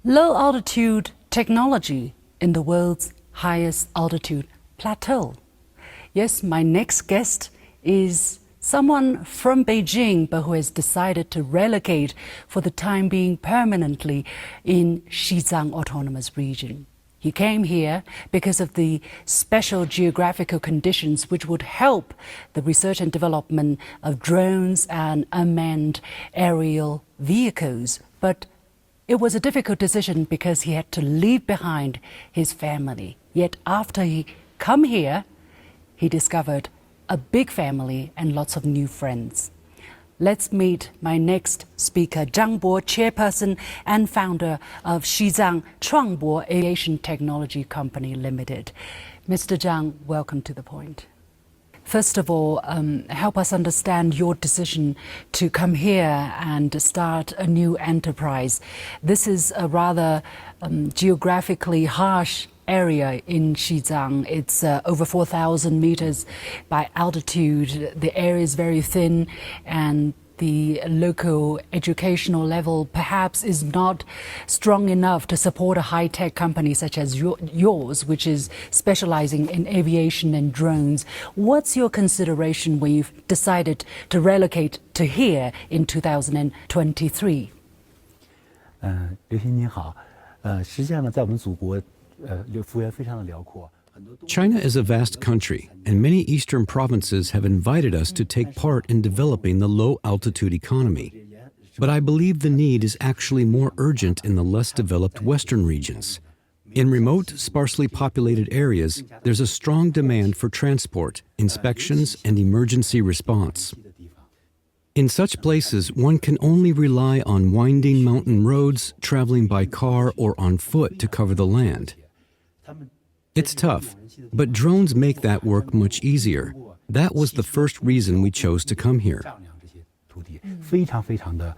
Low altitude technology in the world's highest altitude plateau. Yes, my next guest is someone from Beijing, but who has decided to relocate for the time being permanently in Xizang Autonomous Region. He came here because of the special geographical conditions which would help the research and development of drones and unmanned aerial vehicles. But it was a difficult decision because he had to leave behind his family. Yet after he come here, he discovered a big family and lots of new friends. Let's meet my next speaker, Zhang Bo, chairperson and founder of Xizang Chuangbo Aviation Technology Company Limited. Mr. Zhang, welcome to The Point. First of all, help us understand your decision to come here and start a new enterprise. This is a rather geographically harsh area in Xizang. It's over 4,000 meters by altitude. The area is very thin and the local educational level perhaps is not strong enough to support a high-tech company such as yours, which is specializing in aviation and drones. What's your consideration when you've decided to relocate to here in 2023? 刘鑫您好，实际上呢，在我们祖国，幅员非常的辽阔。 China is a vast country, and many eastern provinces have invited us to take part in developing the low-altitude economy. But I believe the need is actually more urgent in the less developed western regions. In remote, sparsely populated areas, there's a strong demand for transport, inspections, and emergency response. In such places, one can only rely on winding mountain roads, traveling by car or on foot to cover the land. It's tough, but drones make that work much easier. That was the first reason we chose to come here. 非常非常的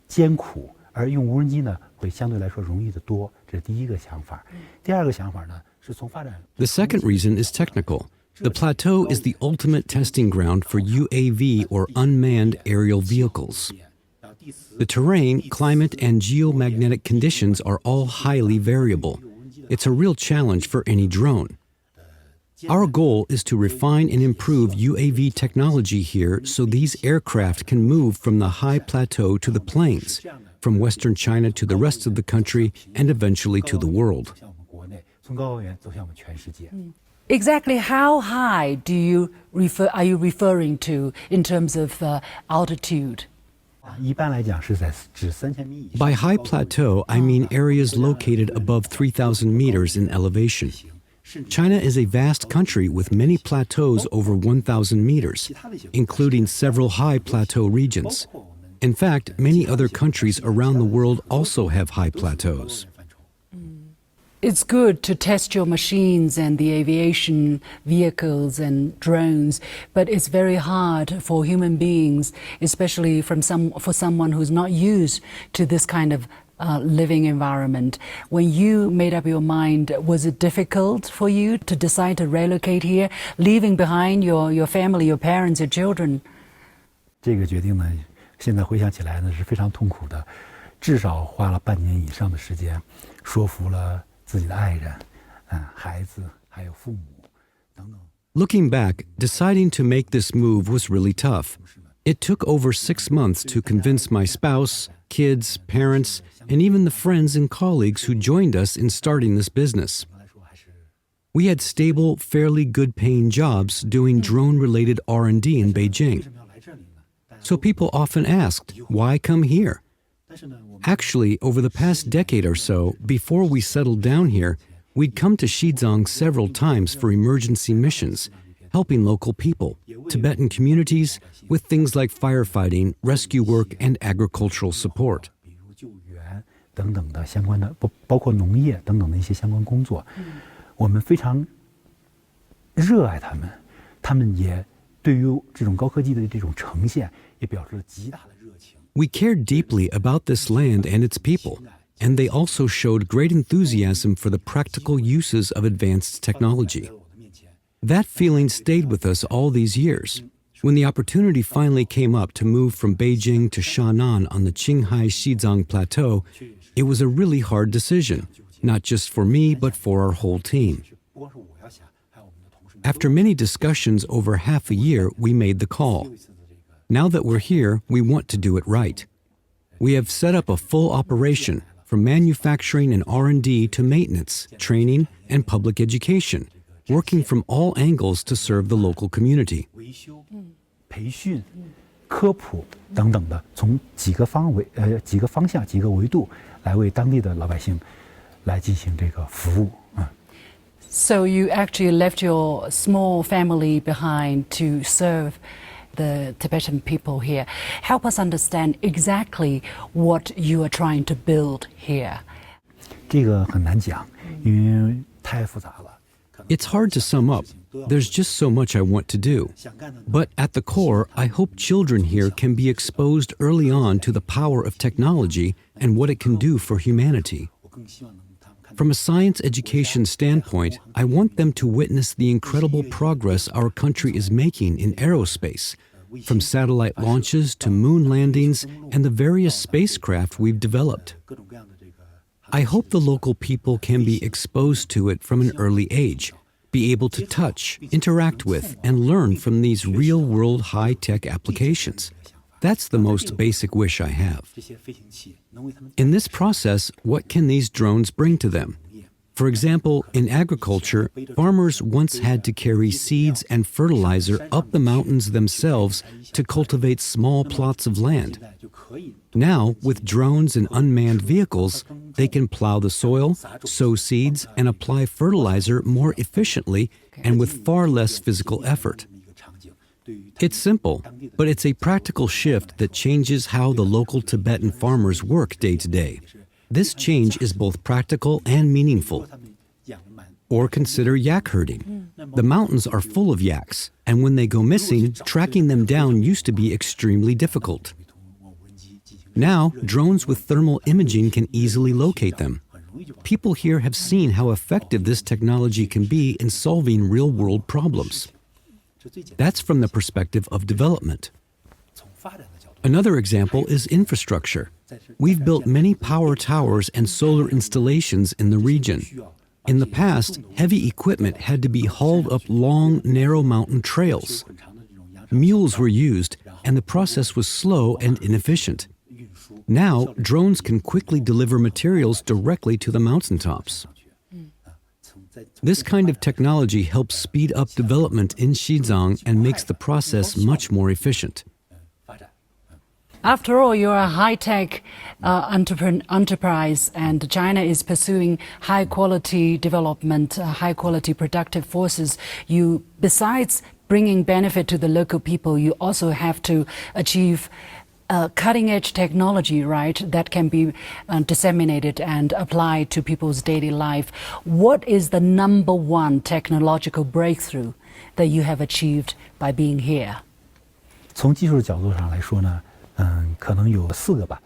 艰苦，而用无人机呢，会相对来说容易得多。这是第一个想法。第二个想法呢，是从发展。The second reason is technical. The plateau is the ultimate testing ground for UAV or unmanned aerial vehicles. The terrain, climate, and geomagnetic conditions are all highly variable. It's a real challenge for any drone. Our goal is to refine and improve UAV technology here so these aircraft can move from the high plateau to the plains, from western China to the rest of the country, and eventually to the world. Exactly how high are you referring to in terms of altitude? By high plateau, I mean areas located above 3,000 meters in elevation. China is a vast country with many plateaus over 1,000 meters, including several high plateau regions. In fact, many other countries around the world also have high plateaus. It's good to test your machines and the aviation vehicles and drones, but it's very hard for human beings, especially for someone who's not used to this kind of living environment. When you made up your mind, was it difficult for you to decide to relocate here, leaving behind your family, your parents, your children? 这个决定呢，现在回想起来呢是非常痛苦的，至少花了半年以上的时间，说服了 Looking back, deciding to make this move was really tough. It took over 6 months to convince my spouse, kids, parents, and even the friends and colleagues who joined us in starting this business. We had stable, fairly good-paying jobs doing drone-related R&D in Beijing. So people often asked, why come here? Actually, over the past decade or so, before we settled down here, we'd come to Xizang several times for emergency missions, helping local people, Tibetan communities, with things like firefighting, rescue work, and agricultural support. We cared deeply about this land and its people, and they also showed great enthusiasm for the practical uses of advanced technology. That feeling stayed with us all these years. When the opportunity finally came up to move from Beijing to Shannan on the Qinghai Xizang Plateau, It was a really hard decision, not just for me, but for our whole team. After many discussions over half a year, we made the call. Now that we're here, we want to do it right. We have set up a full operation, from manufacturing and R&D to maintenance, training, and public education, working from all angles to serve the local community. 培训、科普等等的，从几个方向、几个维度来为当地的老百姓来进行这个服务。So you actually left your small family behind to serve the Tibetan people here. Help us understand exactly what you are trying to build here. 这个很难讲，因为太复杂了。 It's hard to sum up. There's just so much I want to do. But at the core, I hope children here can be exposed early on to the power of technology and what it can do for humanity. From a science education standpoint, I want them to witness the incredible progress our country is making in aerospace, from satellite launches to moon landings and the various spacecraft we've developed. I hope the local people can be exposed to it from an early age, be able to touch, interact with, and learn from these real-world high-tech applications. That's the most basic wish I have. In this process, what can these drones bring to them? For example, in agriculture, farmers once had to carry seeds and fertilizer up the mountains themselves to cultivate small plots of land. Now, with drones and unmanned vehicles, they can plow the soil, sow seeds, and apply fertilizer more efficiently and with far less physical effort. It's simple, but it's a practical shift that changes how the local Tibetan farmers work day to day. This change is both practical and meaningful. Or consider yak herding. The mountains are full of yaks, and when they go missing, tracking them down used to be extremely difficult. Now, drones with thermal imaging can easily locate them. People here have seen how effective this technology can be in solving real-world problems. That's from the perspective of development. Another example is infrastructure. We've built many power towers and solar installations in the region. In the past, heavy equipment had to be hauled up long, narrow mountain trails. Mules were used, and the process was slow and inefficient. Now, drones can quickly deliver materials directly to the mountaintops. This kind of technology helps speed up development in Xizang and makes the process much more efficient. After all, you're a high-tech enterprise, and China is pursuing high-quality development, high-quality productive forces. You, besides bringing benefit to the local people, you also have to achieve cutting-edge technology, right, that can be disseminated and applied to people's daily life. What is the number one technological breakthrough that you have achieved by being here? 从技术角度上来说呢，可能有4个吧，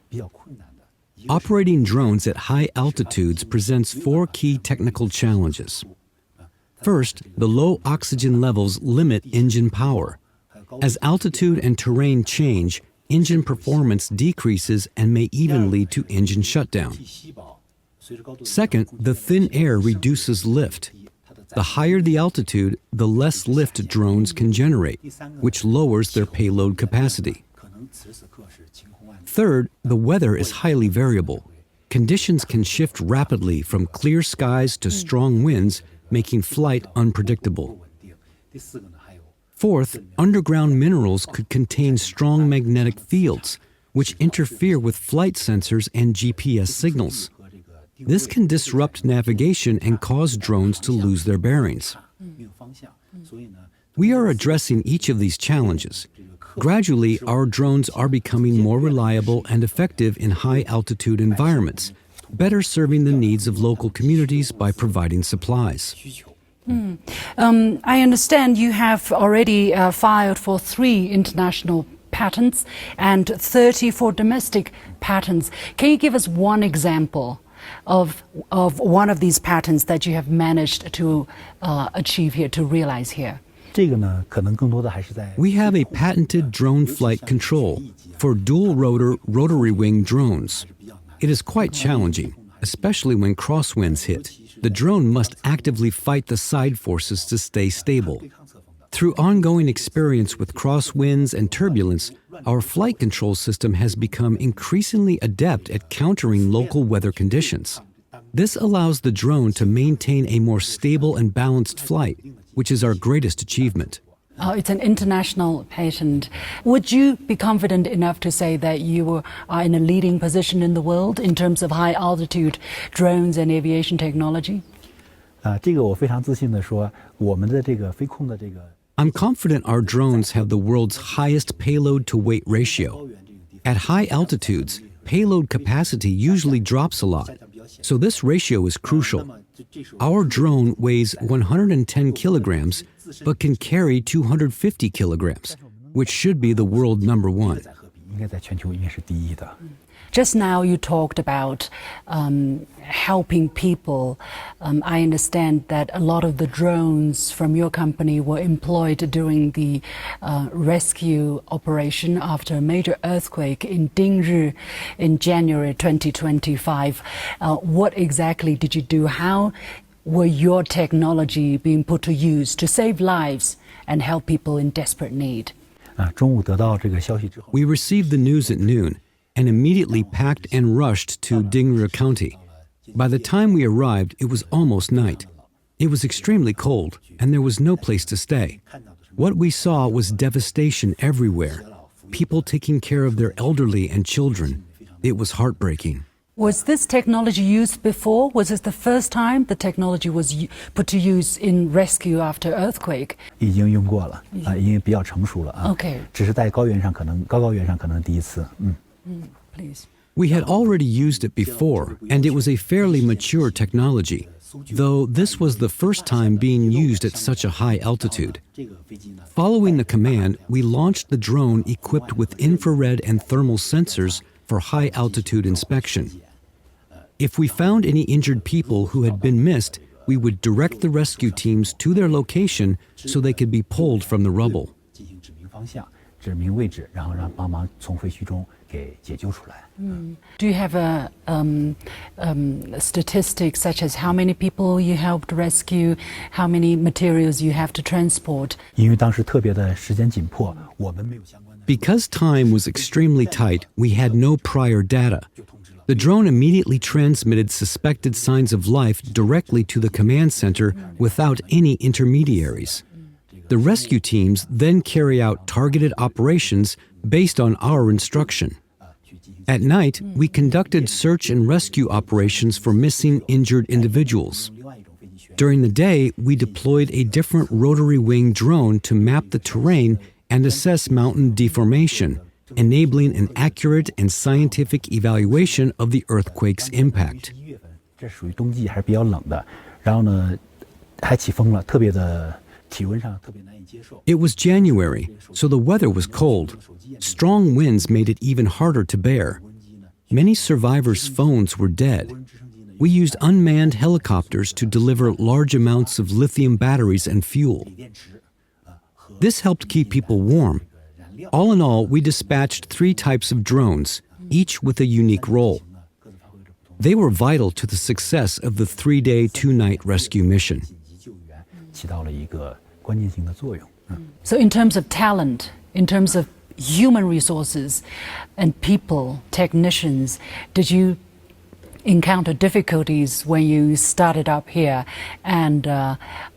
比较困难的。 Operating drones at high altitudes presents 4 key technical challenges. First, the low oxygen levels limit engine power. As altitude and terrain change, engine performance decreases and may even lead to engine shutdown. Second, the thin air reduces lift. The higher the altitude, the less lift drones can generate, which lowers their payload capacity. Third, the weather is highly variable. Conditions can shift rapidly from clear skies to strong winds, making flight unpredictable. Fourth, underground minerals could contain strong magnetic fields, which interfere with flight sensors and GPS signals. This can disrupt navigation and cause drones to lose their bearings. We are addressing each of these challenges. Gradually, our drones are becoming more reliable and effective in high-altitude environments, better serving the needs of local communities by providing supplies. I understand you have already filed for 3 international patents and 30 for domestic patents. Can you give us one example of one of these patents that you have managed to achieve here, to realize here? 这个呢，可能更多的还是在 We have a patented drone flight control for dual-rotor rotary wing drones. It is quite challenging, especially when crosswinds hit. The drone must actively fight the side forces to stay stable. Through ongoing experience with crosswinds and turbulence, our flight control system has become increasingly adept at countering local weather conditions. This allows the drone to maintain a more stable and balanced flight, which is our greatest achievement. It's an international patent. Would you be confident enough to say that you are in a leading position in the world in terms of high altitude drones and aviation technology? 这个我非常自信地说，我们的这个飞控的这个 I'm confident our drones have the world's highest payload-to-weight ratio. At high altitudes, payload capacity usually drops a lot, so this ratio is crucial. Our drone weighs 110 kilograms, but can carry 250 kilograms, which should be the world number one. 应该在全球应该是第一的。 Just now you talked about helping people. I understand that a lot of the drones from your company were employed during the rescue operation after a major earthquake in Dingri in January 2025. What exactly did you do? How were your technology being put to use to save lives and help people in desperate need? 中午得到这个消息之后， We received the news at noon and immediately packed and rushed to Dingri County. By the time we arrived, it was almost night. It was extremely cold, and there was no place to stay. What we saw was devastation everywhere. People taking care of their elderly and children. It was heartbreaking. Was this technology used before? Was this the first time the technology was put to use in rescue after earthquake? 已经用过了因为比较成熟了啊。 Okay. 只是在高原上可能第一次。Please. We had already used it before, and it was a fairly mature technology, though this was the first time being used at such a high altitude. Following the command, we launched the drone equipped with infrared and thermal sensors for high-altitude inspection. If we found any injured people who had been missed, we would direct the rescue teams to their location so they could be pulled from the rubble. 进行指明方向、指明位置，然后让帮忙从废墟中给解救出来。Do you have a statistic such as how many people you helped rescue, how many materials you have to transport? 因为当时特别的时间紧迫，我们没有相关的。 Because time was extremely tight, we had no prior data. The drone immediately transmitted suspected signs of life directly to the command center without any intermediaries. The rescue teams then carry out targeted operations based on our instruction. At night, we conducted search and rescue operations for missing, injured individuals. During the day, we deployed a different rotary wing drone to map the terrain and assess mountain deformation, enabling an accurate and scientific evaluation of the earthquake's impact. 这属于冬季还是比较冷的，然后呢，还起风了，特别的体温上特别难以接受。 It was January, so the weather was cold. Strong winds made it even harder to bear. Many survivors' phones were dead. We used unmanned helicopters to deliver large amounts of lithium batteries and fuel. This helped keep people warm. All in all, we dispatched 3 types of drones, each with a unique role. They were vital to the success of the 3-day, 2-night rescue mission. 起到了一个关键性的作用。 So in terms of talent, in terms of human resources and people, technicians, did you encounter difficulties when you started up here? And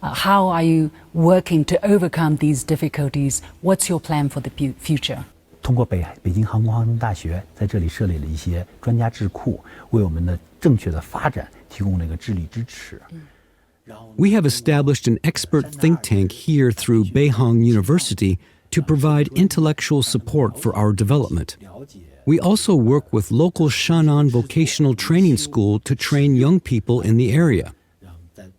how are you working to overcome these difficulties? What's your plan for the future? 通过北京航空航天大学在这里设立了一些专家智库，为我们的正确的发展提供了一个智力支持。 We have established an expert think tank here through Beijing University to provide intellectual support for our development. We also work with local Shannan Vocational Training School to train young people in the area.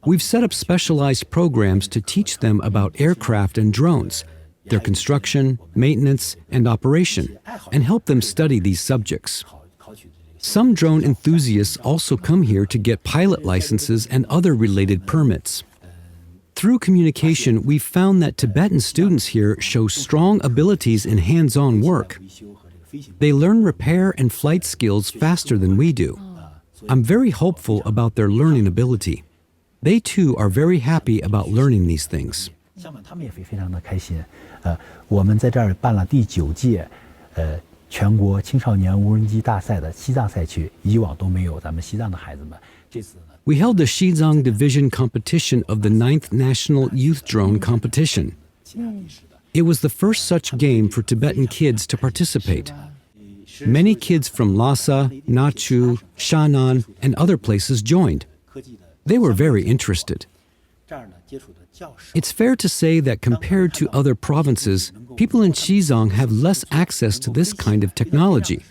We've set up specialized programs to teach them about aircraft and drones, their construction, maintenance, and operation, and help them study these subjects. Some drone enthusiasts also come here to get pilot licenses and other related permits. Through communication, we've found that Tibetan students here show strong abilities in hands-on work. They learn repair and flight skills faster than we do. I'm very hopeful about their learning ability. They too are very happy about learning these things. 他们也非常的开心。我们在这儿办了第9届全国青少年无人机大赛的西藏赛区，以往都没有咱们西藏的孩子们。这次呢 We held the Xizang Division competition of the 9th National Youth Drone Competition. It was the first such game for Tibetan kids to participate. Many kids from Lhasa, Nachu, Shannan, and other places joined. They were very interested. It's fair to say that compared to other provinces, people in Xizang have less access to this kind of technology.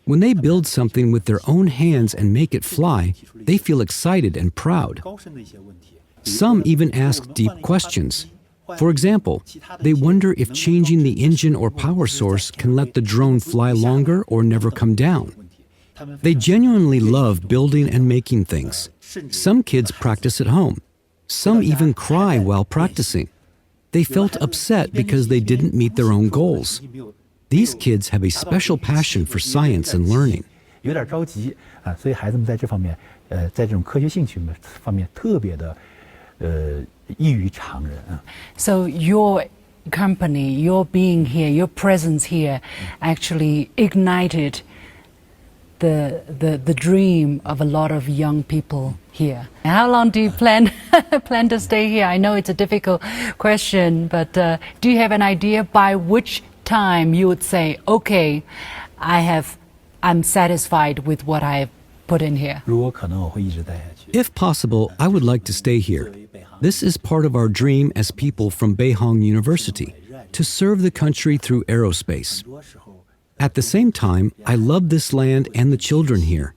When they build something with their own hands and make it fly, they feel excited and proud. Some even ask deep questions. For example, they wonder if changing the engine or power source can let the drone fly longer or never come down. They genuinely love building and making things. Some kids practice at home. Some even cry while practicing. They felt upset because they didn't meet their own goals. These kids have a special passion for science and learning. 有点着急啊，所以孩子们在这方面，在这种科学兴趣方面特别的，异于常人啊。So your company, your being here, your presence here, actually ignited the dream of a lot of young people here. How long do you plan to stay here? I know it's a difficult question, but do you have an idea by which time you would say, okay, I'm satisfied with what I have put in here? 如果可能，我会一直待下去。 If possible, I would like to stay here. This is part of our dream as people from Beijing University, to serve the country through aerospace. At the same time, I love this land and the children here.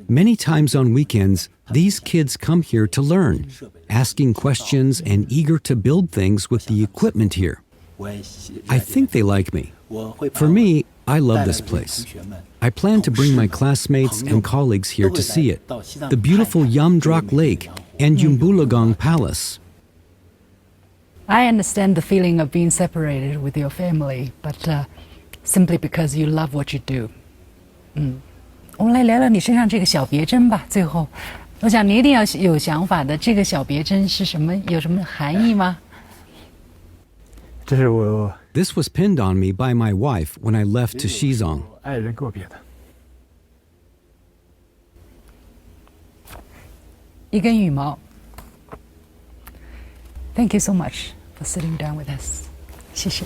Many times on weekends, these kids come here to learn, asking questions and eager to build things with the equipment here. I think they like me. For me, I love this place. I plan to bring my classmates and colleagues here to see it, the beautiful Yamdrak Lake and Yumbulagang Palace. I understand the feeling of being separated with your family, but simply because you love what you do. 我们来聊聊你身上这个小别针吧。最后，我想你一定要有想法的。这个小别针是什么？有什么含义吗？这是我 This was pinned on me by my wife when I left to Xizang. 爱人给我别的。一根羽毛。Thank you so much for sitting down with us. 谢谢。